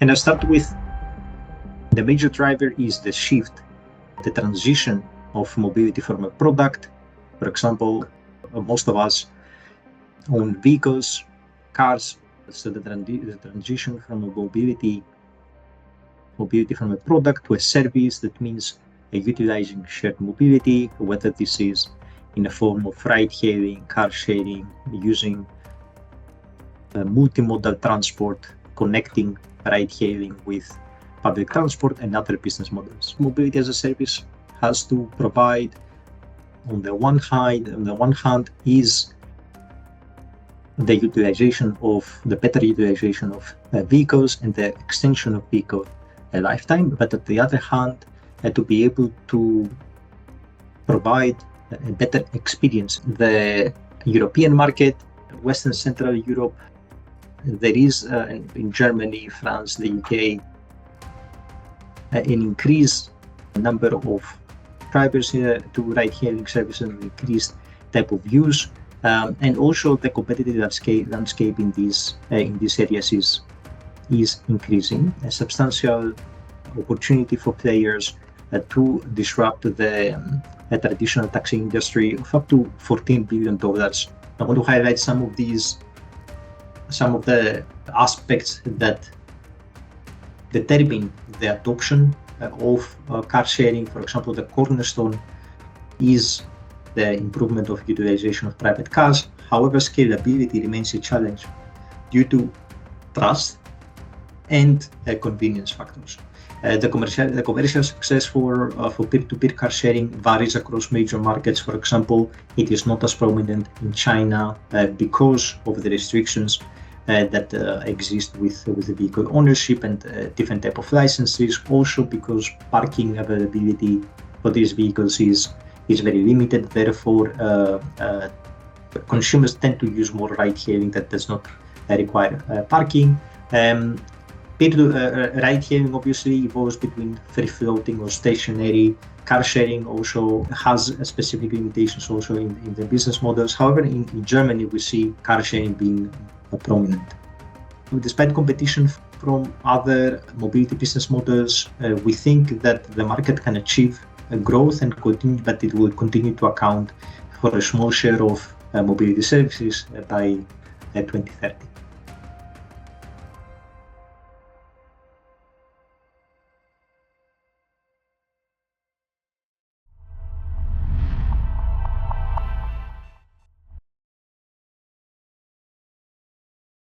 And I start with the major driver is the shift, the transition of mobility from a product. For example, most of us own vehicles, cars, so the transition from a mobility from a product to a service. That means utilizing shared mobility, whether this is in the form of ride-hailing, car-sharing, using multimodal transport, connecting ride-hailing with public transport and other business models. Mobility as a service has to provide, on the one hand, is the better utilization of vehicles and the extension of vehicle lifetime, but at the other hand, to be able to provide a better experience. The European market, Western Central Europe, there is in Germany, France, the UK, an increased number of drivers to ride-hailing services, and increased type of use, and also the competitive landscape in these areas is increasing. A substantial opportunity for players to disrupt the traditional taxi industry of up to $14 billion. I want to highlight some of the aspects that determine the adoption of car sharing. For example, the cornerstone is the improvement of utilization of private cars. However, scalability remains a challenge due to trust and convenience factors. The commercial success for peer-to-peer car sharing varies across major markets. For example, it is not as prominent in China because of the restrictions that exist with the vehicle ownership and different type of licenses. Also because parking availability for these vehicles is very limited. Therefore, consumers tend to use more ride-hailing that does not require parking. Ride-hailing obviously evolves between free-floating or stationary. Car sharing also has specific limitations also in the business models. However, in Germany, we see car sharing being prominent. Despite competition from other mobility business models, we think that the market can achieve growth and continue, but it will continue to account for a small share of mobility services by 2030.